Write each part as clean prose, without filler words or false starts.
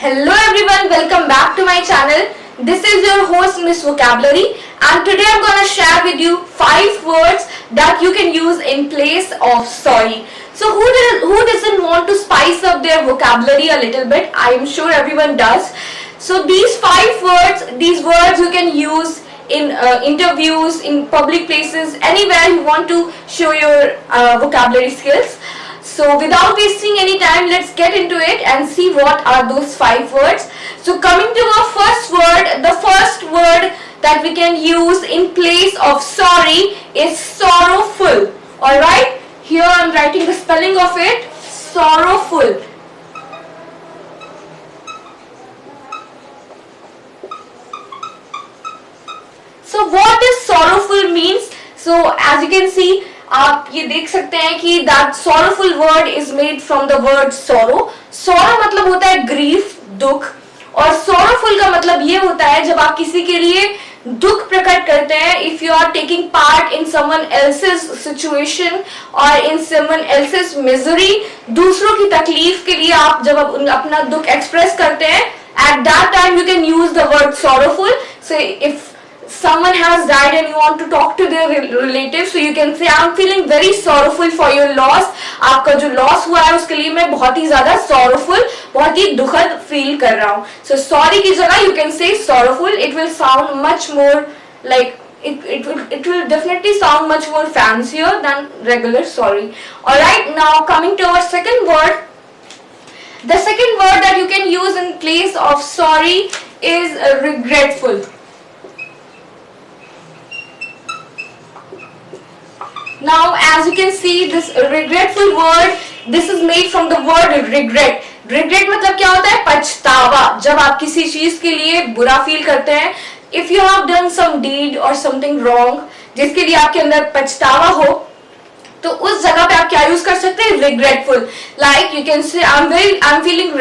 Hello everyone, welcome back to my channel. This is your host Miss Vocabulary, and today I'm gonna share with you 5 words that you can use in place of sorry. So who doesn't want to spice up their vocabulary a little bit? I am sure everyone does. So these 5 words, these words you can use in interviews, in public places, anywhere you want to show your vocabulary skills. So without wasting any time, let's get into it and see what are those 5 words. So coming to our first word, the first word that we can use in place of sorry is sorrowful. Alright, here I'm writing the spelling of it, sorrowful. So what does sorrowful means? So as you can see, आप ये देख सकते हैं कि that sorrowful word is made from the word sorrow. Sorrow मतलब होता है grief, दुख, और sorrowful का मतलब ये होता है जब आप किसी के लिए दुख प्रकट करते हैं. If you are taking part in someone else's situation or in someone else's misery, दूसरों की तकलीफ के लिए आप जब अपना दुख express करते हैं, at that time you can use the word sorrowful. So if someone has died and you want to talk to their relatives, so you can say I'm feeling very sorrowful for your loss. आपका जो loss हुआ है उसके लिए मैं बहुत ही ज़्यादा sorrowful, बहुत ही दुखद feel कर रहा हूँ. So sorry की जगह you can say sorrowful. It will sound much more like it will definitely sound much more fancier than regular sorry. Alright, now coming to our second word. The second word that you can use in place of sorry is regretful. Now as you can see, this regretful word, this is made from the word regret. Regret मतलब क्या होता है? पछतावा. जब आप किसी चीज के लिए बुरा फील करते हैं, if you have done some deed or something wrong, जिसके लिए आपके अंदर पछतावा हो, तो उस जगह पे आप क्या यूज कर सकते हैं? regretful. Like you can say I'm feeling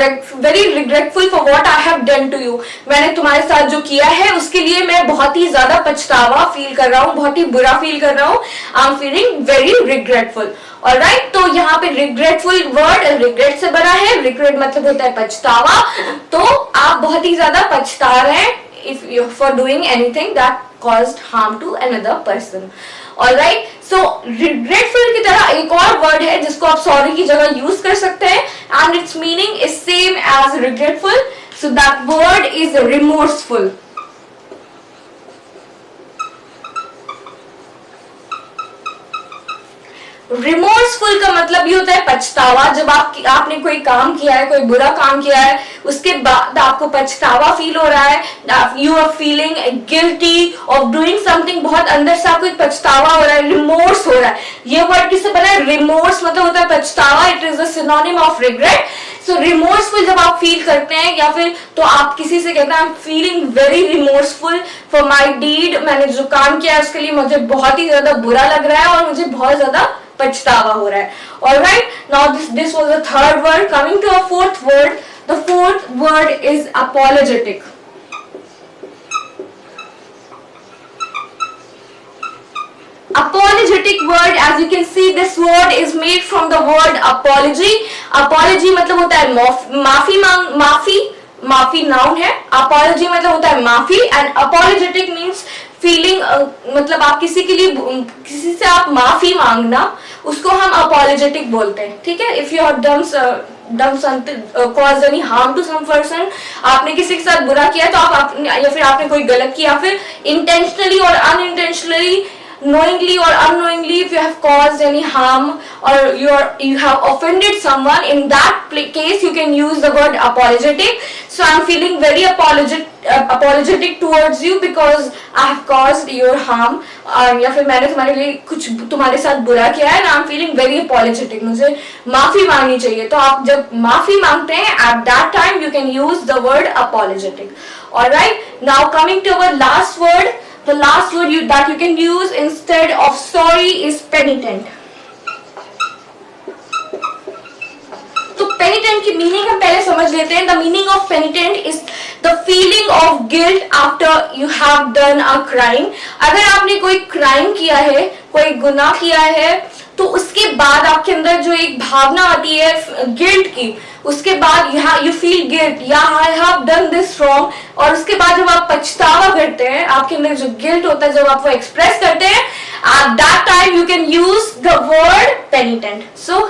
very regretful for what I have done to you. मैंने तुम्हारे साथ जो किया है उसके लिए मैं बहुत ही ज्यादा पछतावा फील कर रहा हूँ, बहुत ही बुरा फील कर रहा हूँ. I'm feeling very regretful. Alright, तो यहाँ पे regretful word regret से बना है. regret मतलब होता है पछतावा. तो आप बहुत ही ज्यादा पछता रहे हैं if you for doing anything that caused harm to another person. Alright, so regretful की तरह एक और वर्ड है जिसको आप sorry की जगह यूज कर सकते हैं, and its meaning is same as regretful. So that word is remorseful. Remorseful का मतलब ये होता है पछतावा. जब आपने कोई काम किया है, कोई बुरा काम किया है, उसके बाद आपको पछतावा फील हो रहा है, you are feeling guilty of doing something, बहुत अंदर से आपको पछतावा हो रहा है, रिमोर्स हो रहा है. ये वर्ड किससे बना है? रिमोर्स मतलब होता है पछतावा. It is a synonym of regret. So remorseful जब आप फील करते हैं या फिर तो आप किसी से कहते हैं I am feeling very remorseful for my deed, मैंने जो काम किया है उसके लिए मुझे बहुत ही ज्यादा बुरा लग रहा है और मुझे बहुत ज्यादा पछतावा हो रहा है. Alright, now this was the third word. Coming to our fourth word, the fourth word is apologetic. Apologetic word, as you can see, this word is made from the word apology. Apology मतलब होता है माफी noun है. apology मतलब होता है माफी, and apologetic means feeling मतलब आप किसी के लिए किसी से आप माफी मांगना, उसको हम apologetic बोलते हैं. ठीक है? If you have done something cause any harm to some person, आपने किसी के साथ बुरा किया तो आप या फिर आपने कोई गलत किया, फिर intentionally और unintentionally, knowingly or unknowingly, if you have caused any harm or you have offended someone, in that case you can use the word apologetic. So I'm feeling very apologetic towards you because I have caused your harm. या फिर मैंने तुम्हारे लिए कुछ तुम्हारे साथ बुरा किया है, and I'm feeling very apologetic. मुझे माफी मांगनी चाहिए. तो आप जब माफी मांगते हैं, at that time you can use the word apologetic. Alright, now coming to our last word. The last word that you can use instead of sorry is penitent. तो penitent की मीनिंग हम पहले समझ लेते हैं. The meaning of penitent is the feeling of guilt after you have done a crime. अगर आपने कोई crime किया है, कोई गुनाह किया है, तो उसके बाद आपके अंदर जो एक भावना आती है गिल्ट की, उसके बाद यू फील गिल्ट, या I have done this wrong, और उसके बाद जब आप पछतावा करते हैं, आपके अंदर जो गिल्ट होता है जब आप वो एक्सप्रेस करते हैं, at that time you can use the word penitent. So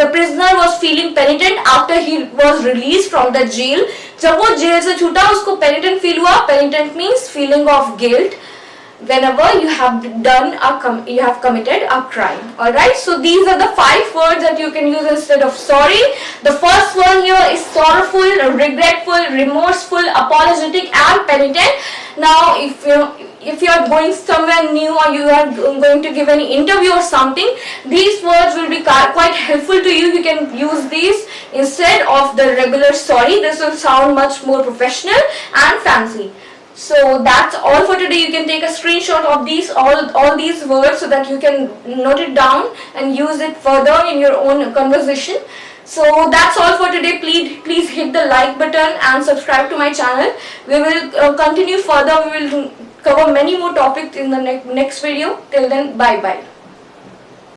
the prisoner was feeling penitent after he was released from the jail. जब वो जेल से छूटा उसको penitent feel हुआ. Penitent means feeling of guilt whenever you have committed a crime. All right, so these are the 5 words that you can use instead of sorry. The first one here is sorrowful, regretful, remorseful, apologetic and penitent. Now if you are going somewhere new or you are going to give any interview or something, these words will be quite helpful to you. You can use these instead of the regular sorry. This will sound much more professional and fancy. So that's all for today. You can take a screenshot of these all these words so that you can note it down and use it further in your own conversation. So that's all for today. Please hit the like button and subscribe to my channel. We will continue further. We will cover many more topics in the next video. Till then, bye bye.